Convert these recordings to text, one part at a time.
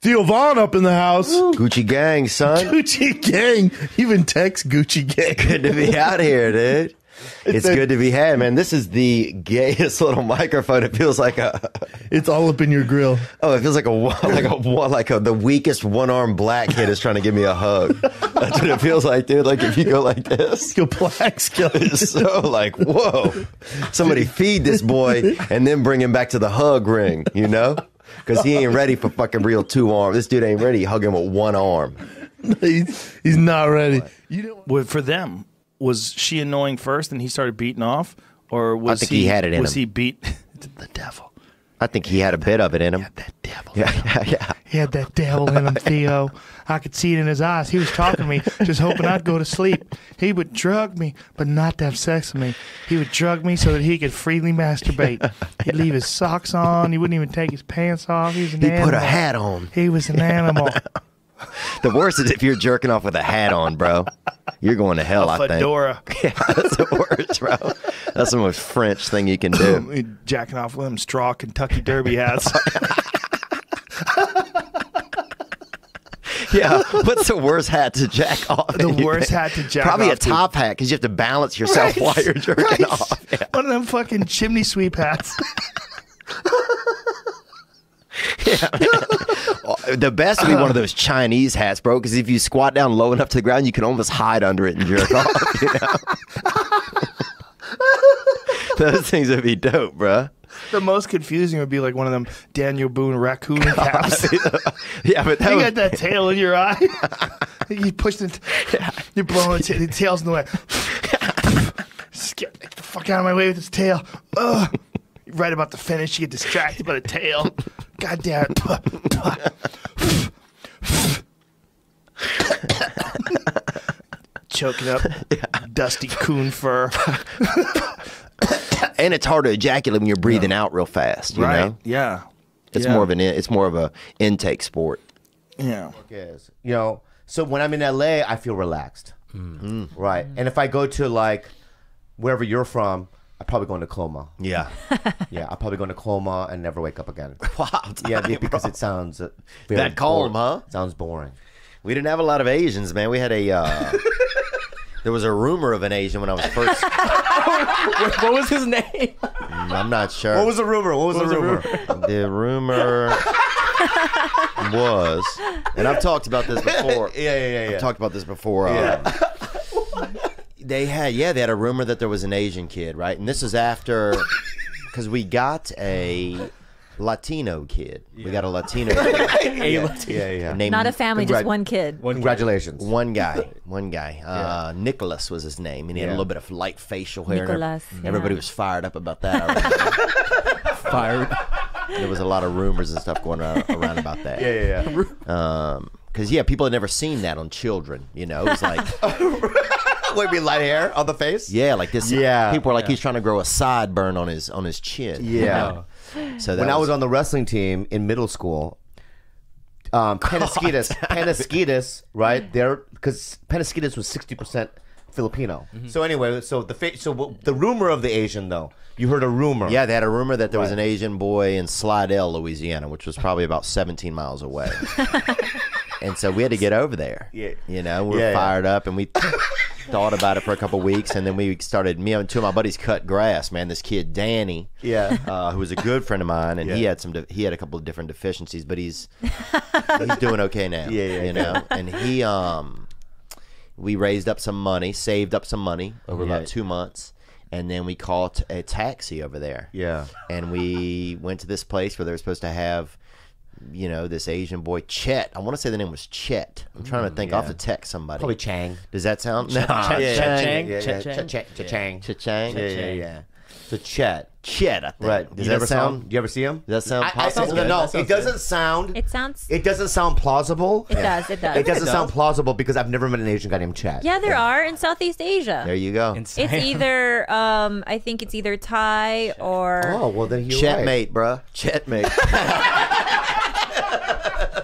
Theo Vaughn up in the house. Gucci gang, son. Gucci gang. Even text Gucci gang. Good to be out here, dude. It's good to be had, man. This is the gayest little microphone. It feels like It's all up in your grill. Oh, it feels like the weakest one-armed black kid is trying to give me a hug. That's what it feels like, dude. Like if you go like this, Go black skeleton. it's so like, whoa. Somebody feed this boy and then bring him back to the hug ring, you know? Because he ain't ready for fucking real two arms. This dude ain't ready. Hug him with one arm. He's not ready. Well, for them, was she annoying first and he started beating off? Or was he had it in was him. he beat the devil? I think he had a bit of it in him. He had that devil. Yeah. He had that devil in him, Theo. I could see it in his eyes. He was talking to me, just hoping I'd go to sleep. He would drug me, but not to have sex with me. He would drug me so that he could freely masturbate. He'd leave his socks on. He wouldn't even take his pants off. He was an animal. Put a hat on. He was an animal. The worst is if you're jerking off with a hat on, bro. You're going to hell, I think. Fedora. Yeah, that's the worst, bro. That's the most French thing you can do. Jacking off with them straw Kentucky Derby hats. Yeah, what's the worst hat to jack off? The worst hat to jack Probably off. a top hat because you have to balance yourself while you're jerking off. Yeah. One of them fucking chimney sweep hats. Yeah. The best would be one of those Chinese hats, bro, because if you squat down low enough to the ground, you can almost hide under it and jerk off, you know? Those things would be dope, bro. The most confusing would be like one of them Daniel Boone raccoon caps. Yeah, but You got that tail in your eye. You push the you're blowing the tail's in the way. Just get the fuck out of my way with this tail. Ugh. Right about to finish, you get distracted by the tail. God damn it. Choking up dusty coon fur. And it's hard to ejaculate when you're breathing out real fast, you know? Yeah. It's more of a intake sport. Yeah. You know, so when I'm in LA, I feel relaxed. Right. And if I go to like wherever you're from, I'm probably going to Cloma. Yeah. Yeah, I'll probably go to Cloma and never wake up again. Wow. Yeah, because it sounds very That calm, boring. huh? Sounds boring. We didn't have a lot of Asians, man. We had there was a rumor of an Asian when I was first. What was his name? I'm not sure. What was the rumor? What was the rumor? The rumor was, and I've talked about this before. Yeah. I've talked about this before. They had a rumor that there was an Asian kid, right? And this is after, because we got a Latino kid. We got a Latino kid. Yeah. Named, Not a family, just one kid. Congratulations. One guy. Nicholas was his name, and he had a little bit of light facial hair. Nicholas, Everybody was fired up about that. I Fired. There was a lot of rumors and stuff going around about that. Yeah. Because people had never seen that on children. You know, it was like, Would be light hair on the face? yeah, like this. Yeah. People were like, he's trying to grow a sideburn on his chin. Yeah. So that When I was on the wrestling team in middle school, Penasquitas, right there, because Penasquitas was 60% Filipino. So anyway, the rumor of the Asian though, you heard a rumor. Yeah, they had a rumor that there was an Asian boy in Slidell, Louisiana, which was probably about 17 miles away. And so we had to get over there. Yeah. You know, we were fired up, and we thought about it for a couple of weeks, and then we started, me and two of my buddies cut grass, man. This kid, Danny, who was a good friend of mine, and he had a couple of different deficiencies, but he's doing okay now. You know? And we raised up some money, saved up some money over about 2 months, and then we called a taxi over there. Yeah. And we went to this place where they were supposed to have, you know, this Asian boy, Chet. I want to say the name was Chet. I'm trying to think. I'll have to text somebody. Probably Chang. Does that sound? No. Chang. Cha-chang. Yeah. So Chet. Chet, I think. Right. Does that sound? Do you ever see him? Does that sound possible? No, it doesn't sound. It sounds. It doesn't sound plausible. It does. It does. It doesn't sound plausible because I've never met an Asian guy named Chet. Yeah, there are in Southeast Asia. There you go. It's either, I think it's either Thai or. Oh well, then you're Chet right. mate, bruh. Chet mate.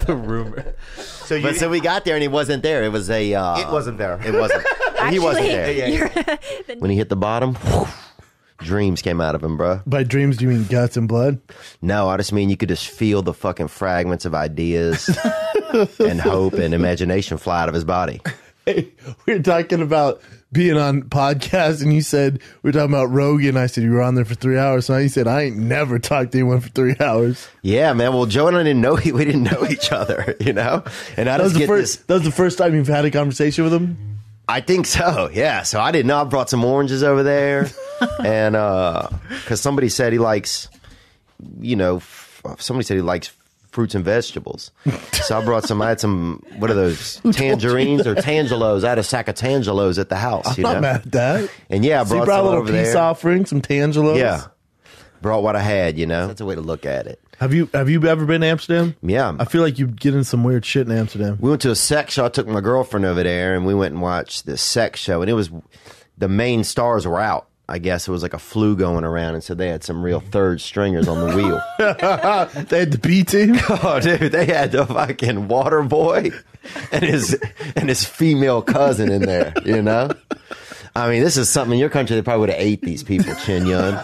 The rumor. So we got there and he wasn't there. It was a. It wasn't there. It wasn't. He wasn't there. Actually, When he hit the bottom, dreams came out of him, bro. By dreams, do you mean guts and blood? No, I just mean you could just feel the fucking fragments of ideas and hope and imagination fly out of his body. Hey, we were talking about being on podcasts, and you said we were talking about Rogan. I said you were on there for 3 hours. So you said I ain't never talked to anyone for 3 hours. Yeah, man. Well, Joe and I didn't know we didn't know each other, you know. And I That was just the get first. this. That was the first time you've had a conversation with him. I think so. Yeah. So I didn't know. I brought some oranges over there, and because somebody said he likes, you know, somebody said he likes fruits and vegetables. So I brought some. I had some. What are those? Tangerines or tangelos? I had a sack of tangelos at the house. I'm You not know? mad at that. And yeah, I So you brought brought a some little over peace there. offering, some tangelos. Yeah. Brought what I had, you know. That's a way to look at it. Have you ever been to Amsterdam? Yeah. I feel like you get in some weird shit in Amsterdam. We went to a sex show. I took my girlfriend over there, and we went and watched this sex show. And it was, the main stars were out. I guess it was like a flu going around, and so they had some real third stringers on the wheel. They had the B team. Oh, dude, they had the fucking water boy and his female cousin in there, you know? I mean, this is something in your country they probably would have ate these people, Chin Yun.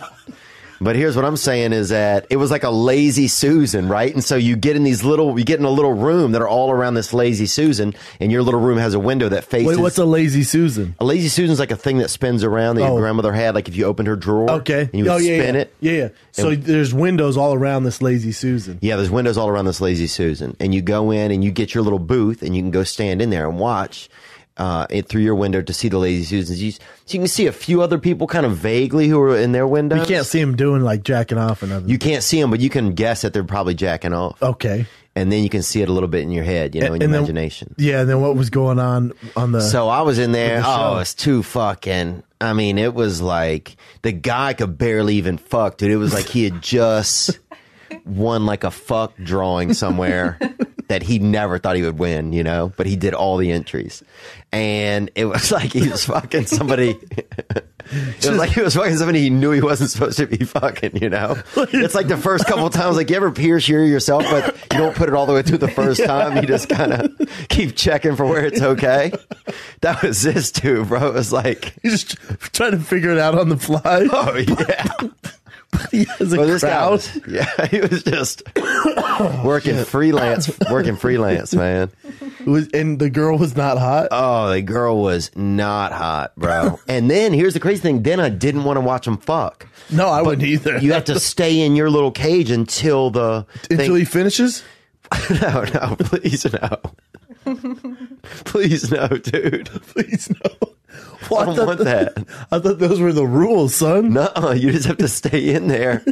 But here's what I'm saying is that it was like a lazy Susan, right? And so you get in a little room that are all around this lazy Susan, and your little room has a window that faces. Wait, what's a lazy Susan? A lazy Susan's like a thing that spins around that your grandmother had, like if you opened her drawer. Okay. And you would spin it. Yeah. So there's windows all around this lazy Susan. Yeah, there's windows all around this lazy Susan. And you go in and you get your little booth and you can go stand in there and watch it through your window to see the lazy Susans. So you can see a few other people kind of vaguely who are in their windows. You can't see them doing like jacking off and nothing. You can't see them, but you can guess that they're probably jacking off. Okay. And then you can see it a little bit in your head, you know, in your imagination. Yeah, and then what was going on the... So I was in there. the show? Oh, it's too fucking... I mean, it was like the guy could barely even fuck, dude. It was like he had just won like a fuck drawing somewhere that he never thought he would win, you know? But he did all the entries. And it was like he was fucking somebody... It was like he was fucking somebody he knew he wasn't supposed to be fucking, you know? It's like the first couple times, like you ever pierce yourself, but you don't put it all the way through the first time. You just kind of keep checking for where it's okay. That was this dude, bro. It was like... He's just trying to figure it out on the fly. Oh, yeah. He has a Well, crowd. He was just working freelance, man. And the girl was not hot? Oh, the girl was not hot, bro. And then here's the crazy thing. Then I didn't want to watch him fuck. No, I wouldn't either. You have to stay in your little cage until he finishes? No, please no. Please no, dude. Please no. Well, I don't want that. I thought those were the rules, son. No, you just have to stay in there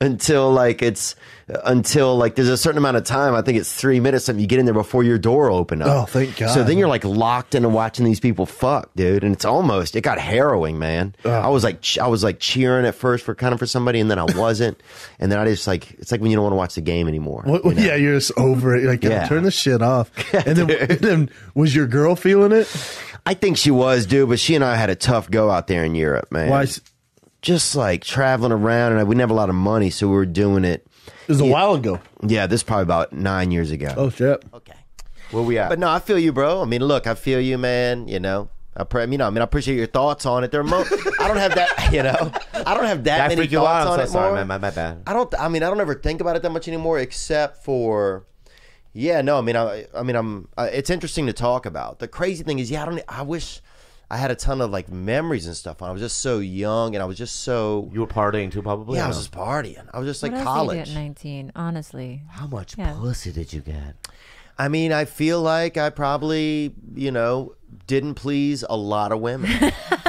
until there's a certain amount of time. I think it's 3 minutes. Something you get in there before your door open up. Oh, thank God. So then you're like locked into watching these people fuck, dude, and it got harrowing, man. Oh. I was like cheering at first for somebody, and then I wasn't, and then I just like it's like when you don't want to watch the game anymore. What, you know? Yeah, you're just over it. You're like, Yeah. turn this shit off. And then was your girl feeling it? I think she was, dude, but she and I had a tough go out there in Europe, man. Why? Just like traveling around, and we didn't have a lot of money, so we were doing it. It was a while ago. Yeah, this is probably about 9 years ago. Oh, shit. Okay. Where we at? But no, I feel you, bro. I mean, look, I feel you, man. You know, I appreciate your thoughts on it. I don't have that, you know, I don't have that many thoughts on it sorry, more. my bad. I don't ever think about it that much anymore, except for, yeah, no, it's interesting to talk about. The crazy thing is, I wish I had a ton of like memories and stuff. I was just so young, and I was just so. You were partying too, probably. Yeah, I was just partying. I was just like What else college. did you get at 19, honestly? How much Yeah. pussy did you get? I mean, I feel like I probably, you know, didn't please a lot of women.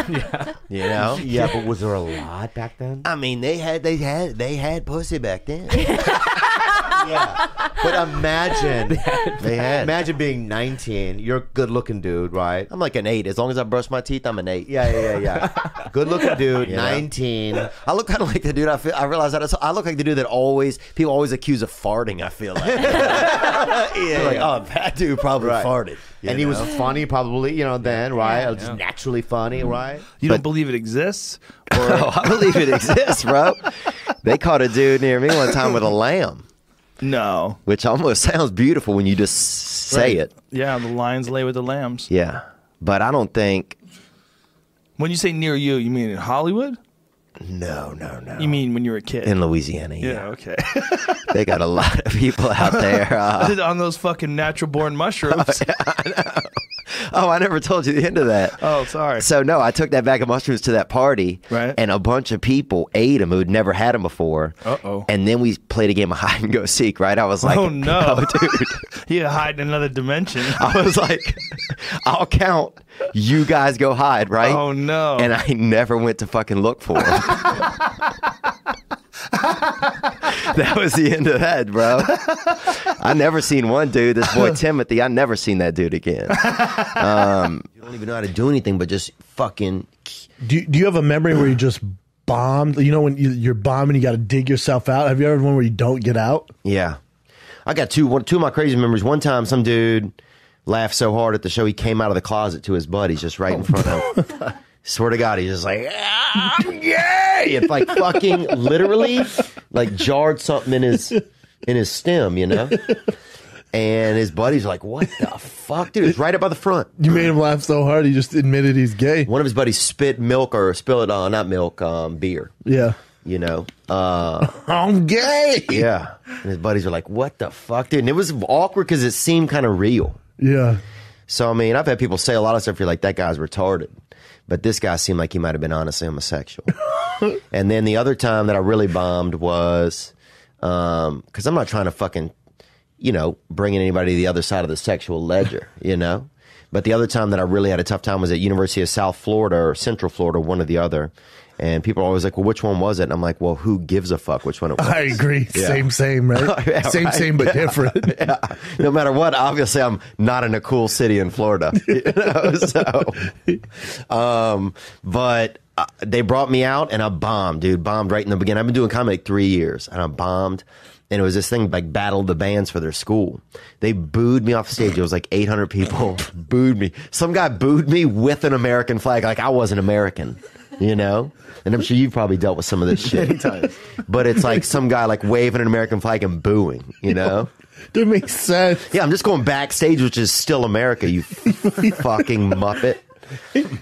Yeah. You know? Yeah, but was there a lot back then? I mean, they had pussy back then. Yeah. But imagine Imagine being 19. You're a good looking dude, right? I'm like an 8. As long as I brush my teeth, I'm an 8. Yeah. Good looking dude, You know? 19. I look kind of like the dude. I realize that I look like the dude that people always accuse of farting. I feel like, like, oh, that dude probably Right. farted, And he was funny, probably, then, right? Yeah. Just naturally funny, right? You don't believe it exists? Or Oh, I believe it exists, bro. They caught a dude near me one time with a lamb, no. which almost sounds beautiful when you just say it. Yeah, the lions lay with the lambs. Yeah, but I don't think. When you say near you mean in Hollywood? No. You mean when you were a kid? In Louisiana, yeah, okay. They got a lot of people out there. On those fucking natural born mushrooms. Oh, I never told you the end of that. Oh, sorry. So, no, I took that bag of mushrooms to that party, right? And a bunch of people ate them who'd never had them before. Uh-oh. And then we played a game of hide and go seek, right? I was like, oh, no. Oh, dude. You hide in another dimension. I was like, I'll count. You guys go hide, right? Oh, no. And I never went to fucking look for them. That was the end of that, bro. I never seen one dude, this boy Timothy, I never seen that dude again. You don't even know how to do anything but just fucking... Do you have a memory where you just bombed? You know when you're bombing, you got to dig yourself out? Have you ever had one where you don't get out? Yeah. I got two of my crazy memories. One time, some dude laughed so hard at the show, he came out of the closet to his buddies just right in front of him. Swear to God, he's just like, I'm gay! It like fucking literally like jarred something in his stem, you know? And his buddies are like, what the fuck, dude? It's right up by the front. You made him laugh so hard, he just admitted he's gay. One of his buddies spit milk or spilled it, not milk, beer. Yeah. You know? I'm gay! Yeah. And his buddies are like, what the fuck, dude? And it was awkward because it seemed kind of real. Yeah. So, I mean, I've had people say a lot of stuff, you're like, that guy's retarded. But this guy seemed like he might have been honestly homosexual. And then the other time that I really bombed was, because I'm not trying to fucking, you know, bring in anybody to the other side of the sexual ledger, you know? But the other time that I really had a tough time was at University of South Florida or Central Florida, one or the other. And people are always like, well, which one was it? And I'm like, well, who gives a fuck which one it was? I agree. Yeah. Same, right? Yeah, same, right. same, but different. Yeah. No matter what, obviously I'm not in a cool city in Florida. You know? But they brought me out and I bombed, dude. Bombed right in the beginning. I've been doing comedy like 3 years and I bombed. And it was this thing like battled the bands for their school. They booed me off stage. It was like 800 people booed me. Some guy booed me with an American flag. Like I wasn't American, you know? And I'm sure you've probably dealt with some of this shit. Many times. But it's like some guy like waving an American flag and booing, you know? That makes sense. Yeah, I'm just going backstage, which is still America, you fucking Muppet.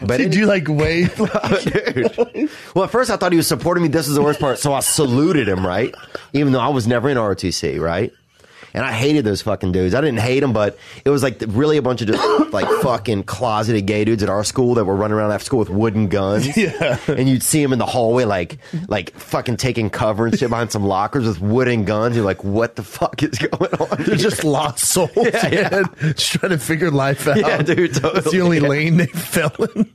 But Did you like wave? Dude. Well, at first I thought he was supporting me. This is the worst part. So I saluted him, right? Even though I was never in ROTC, right? And I hated those fucking dudes. I didn't hate them, but it was like really a bunch of just like fucking closeted gay dudes at our school that were running around after school with wooden guns. Yeah. And you'd see them in the hallway like fucking taking cover and shit behind some lockers with wooden guns. You're like, what the fuck is going on? They're just lost souls, man. Just trying to figure life out. Yeah, dude, totally. It's the only lane they fell in.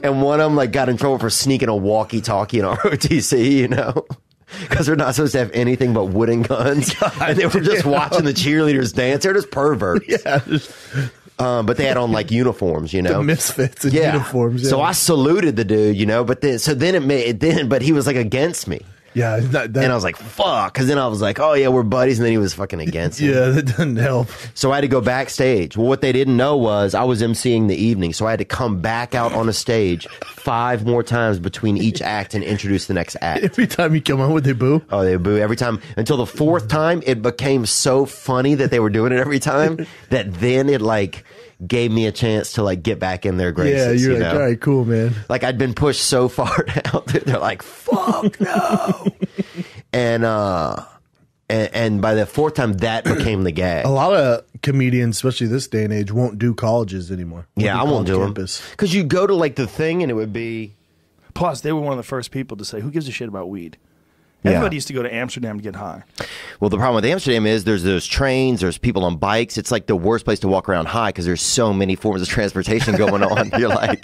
And one of them like got in trouble for sneaking a walkie-talkie in ROTC, you know? Because they're not supposed to have anything but wooden guns. God, and they were just watching the cheerleaders dance. They're just perverts. Yeah. But they had on like uniforms, you know? The misfits in uniforms. Yeah. So I saluted the dude, you know? But but he was like against me. Yeah. And I was like, fuck. Because then I was like, oh, yeah, we're buddies. And then he was fucking against me. Yeah, that doesn't help. So I had to go backstage. Well, what they didn't know was I was emceeing the evening. So I had to come back out on a stage 5 more times between each act and introduce the next act. Every time you come on, would they boo? Oh, they boo every time. Until the 4th time, it became so funny that they were doing it every time that then it like gave me a chance to like get back in their graces. Yeah, you're you like, know? all right, cool, man. Like I'd been pushed so far down that they're like, fuck no. And by the 4th time, that became the gag. A lot of comedians, especially this day and age, won't do colleges anymore. Yeah, I won't do them. Campus. Because you go to like the thing and it would be... Plus, they were one of the first people to say, who gives a shit about weed? Everybody used to go to Amsterdam to get high. Well, the problem with Amsterdam is there's those trains, there's people on bikes. It's like the worst place to walk around high because there's so many forms of transportation going on. You're like,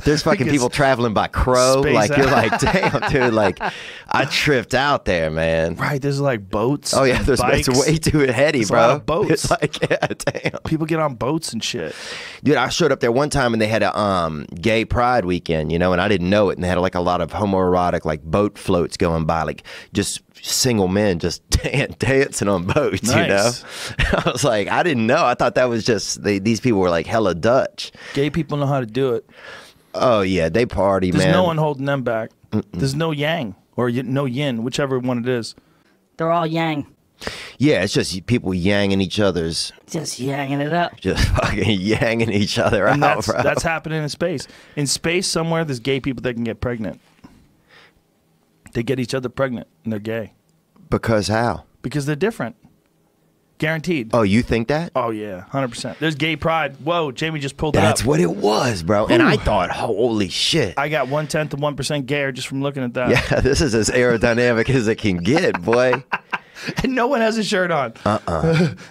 there's fucking people traveling by crow. Like, you're like, damn, dude, like, I tripped out there, man. Right, there's like boats. Oh, yeah, it's way too heady, there's bro. A lot of boats. It's like, yeah, damn. People get on boats and shit. Dude, I showed up there one time and they had a gay pride weekend, you know, and I didn't know it. And they had like a lot of homoerotic, like boat floats going by, like just single men just dancing on boats, you know? I was like, I didn't know. I thought that was just, these people were like hella Dutch. Gay people know how to do it. Oh, yeah, they party, There's man. There's no one holding them back. There's no yang or no yin, whichever one it is. They're all yang. Yeah, it's just people yanging each other's. Just yanging it up. Just fucking yanging each other and out, bro. That's happening in space. In space somewhere, there's gay people that can get pregnant. They get each other pregnant and they're gay. Because how? Because they're different. Guaranteed. Oh, you think that? Oh, yeah. 100%. There's gay pride. Whoa, Jamie just pulled That's it up. what it was, bro. And I thought, holy shit. I got 1/10 of 1% gayer just from looking at that. Yeah, this is as aerodynamic as it can get, boy. And no one has a shirt on.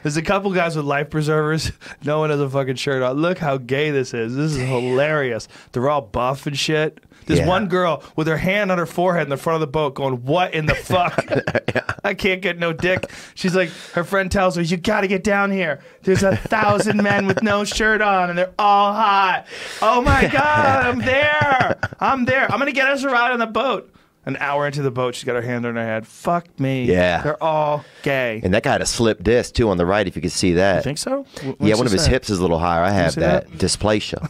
There's a couple guys with life preservers. No one has a fucking shirt on. Look how gay this is. This is hilarious. They're all buff and shit. There's one girl with her hand on her forehead in the front of the boat going, what in the fuck? I can't get no dick. She's like, her friend tells her, you got to get down here. There's 1,000 men with no shirt on and they're all hot. Oh my God, I'm there. I'm going to get us a ride on the boat. An hour into the boat, she's got her hand on her head. Fuck me. Yeah. They're all gay. And that guy had a slip disc, too, on the right, if you could see that. You think so? Yeah, one of his hips is a little higher. I have see that. that? Dysplasia.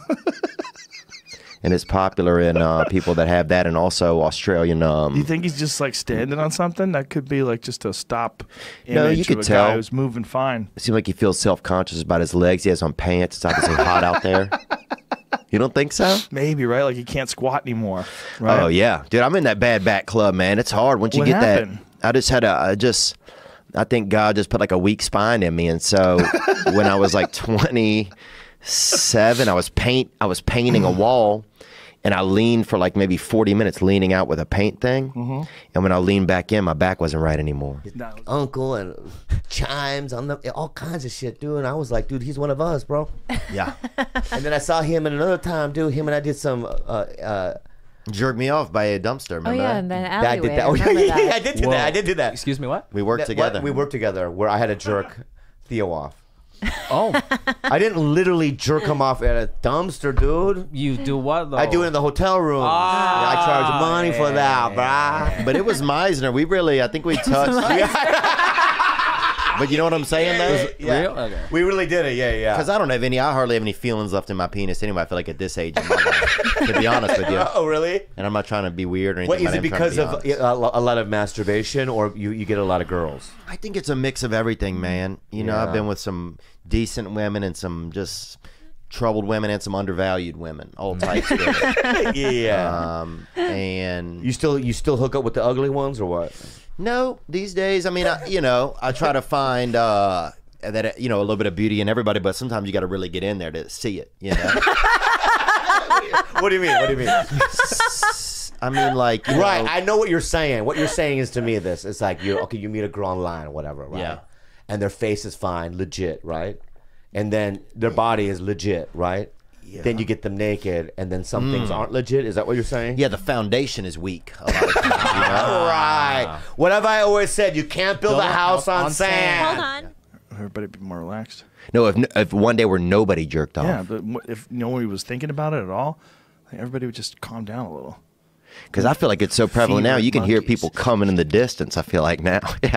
And it's popular in people that have that, and also Australian. You think he's just like standing on something? That could be like just a stop image No, you could of a tell. guy who's moving fine. It seems like he feels self-conscious about his legs. He has on pants. It's obviously hot out there. You don't think so? Maybe, right? Like he can't squat anymore. Right? Oh, yeah. Dude, I'm in that bad back club, man. It's hard once you What get happened? that. I just had I think God just put like a weak spine in me. And so when I was like 27, I was painting a wall. And I leaned for like maybe 40 minutes leaning out with a paint thing. Mm-hmm. And when I leaned back in, my back wasn't right anymore. Uncle and chimes on all kinds of shit, dude. And I was like, dude, he's one of us, bro. Yeah. And then I saw him in another time, dude. Him and I did some. Jerked me off by a dumpster, Oh remember yeah, that? and then I alleyway. did that. Oh, yeah, Remember yeah, that. I did do that. I did do that. Excuse me, what? We worked together. We worked together where I had to jerk Theo off. Oh, I didn't literally jerk him off at a dumpster, dude. you do what though? I do it in the hotel room. I charge money for that, bruh. But it was Meisner. I think we touched. But you know what I'm saying, though? Yeah. Real? Okay. We really did it, yeah. Because I hardly have any feelings left in my penis anyway. I feel like at this age, in my life, to be honest with you. Oh, really? And I'm not trying to be weird or anything. What, is but it I'm trying to because be of honest. a lot of masturbation, or you get a lot of girls? I think it's a mix of everything, man. You know, I've been with some decent women and some just troubled women and some undervalued women, all types of it. Yeah. And You still hook up with the ugly ones, or what? no, these days, I mean, I try to find that a little bit of beauty in everybody, but sometimes you got to really get in there to see it. You know. What do you mean? What do you mean? I mean, like, you Right, know, I know what you're saying. What you're saying is to me this. It's like you meet a girl online or whatever, right? Yeah. And their face is fine, legit, right? And then their body is legit, right? Yeah. Then you get them naked, and then some things aren't legit. Is that what you're saying? yeah, the foundation is weak. A lot of times, you know? Right. What have I always said? You can't build a house on sand. Hold on. Everybody be more relaxed. No, if one day where nobody jerked off. Yeah, but if nobody was thinking about it at all, I think everybody would just calm down a little. Because I feel like it's so prevalent now. Fever You can hear monkeys. people coming in the distance. I feel like now. Yeah.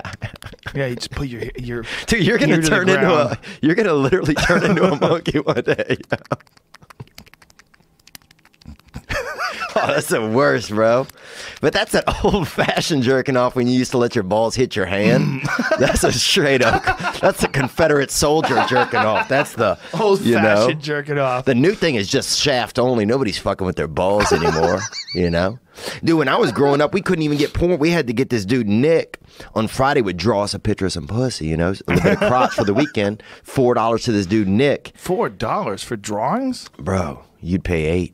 Yeah, you just put your Dude, you're gonna ear to the turn into ground. you're gonna literally turn into a monkey one day. Oh, that's the worst, bro. But that's that old-fashioned jerking off when you used to let your balls hit your hand. That's a straight up. That's a Confederate soldier jerking off. That's the old-fashioned jerking off. The new thing is just shaft only. Nobody's fucking with their balls anymore. You know, dude. When I was growing up, we couldn't even get porn. We had to get this dude Nick on Friday would draw us a picture of some pussy. You know, a little bit of crotch for the weekend. $4 to this dude Nick. $4 for drawings? Bro, you'd pay $8.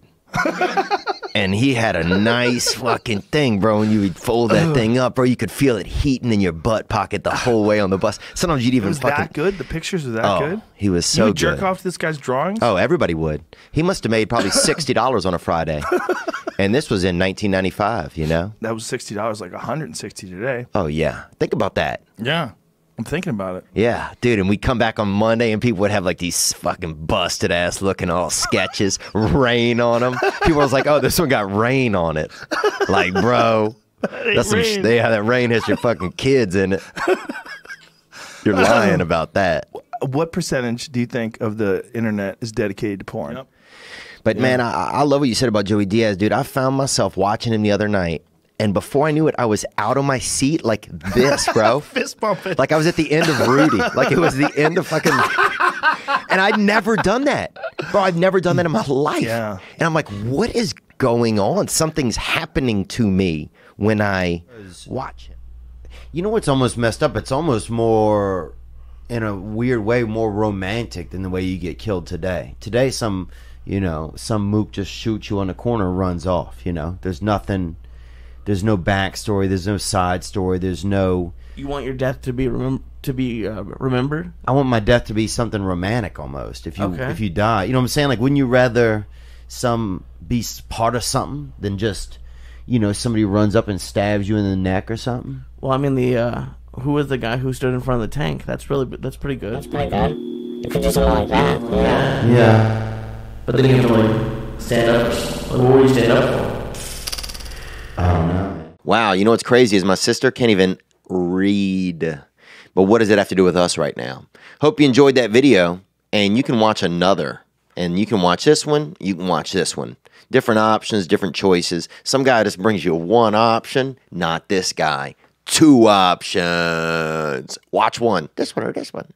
And he had a nice fucking thing, bro. And you would fold that thing up, bro. You could feel it heating in your butt pocket the whole way on the bus. Sometimes you'd even Was fucking. that good? The pictures were that good? He was You so would jerk good. off to this guy's drawings? Oh, everybody would. He must have made probably $60 on a Friday. And this was in 1995, you know? That was $60, like $160 today. Oh, yeah. Think about that. Yeah, I'm thinking about it. Yeah, dude, and we'd come back on Monday and people would have like these fucking busted ass looking all sketches, rain on them. People was like, oh, this one got rain on it. Like, bro, that's some rain. that rain has your fucking kids in it. You're lying about that. What percentage do you think of the internet is dedicated to porn? Yep. But man, I love what you said about Joey Diaz, dude. I found myself watching him the other night. And before I knew it, I was out of my seat like this, bro. Fist bumping. Like I was at the end of Rudy. Like it was the end of fucking... And I'd never done that. Bro, I've never done that in my life. Yeah. And I'm like, what is going on. Something's happening to me when I watch it. You know what's almost messed up? It's almost more, in a weird way, more romantic than the way you get killed today. Today, some mook just shoots you on the corner and runs off. There's nothing. There's no backstory. There's no side story. There's no. You want your death to be remembered? I want my death to be something romantic almost. If you die, you know what I'm saying? Like, wouldn't you rather be part of something than just, somebody runs up and stabs you in the neck or something? Well, I mean, who was the guy who stood in front of the tank? That's pretty good. That's pretty good. You could do something like that. Yeah. But then you have to stand up. What would you stand up for? I don't know. Wow, you know what's crazy is my sister can't even read. But what does it have to do with us right now? Hope you enjoyed that video, and you can watch another. And you can watch this one, you can watch this one. Different options, different choices. Some guy just brings you one option, not this guy. 2 options. Watch one, this one or this one.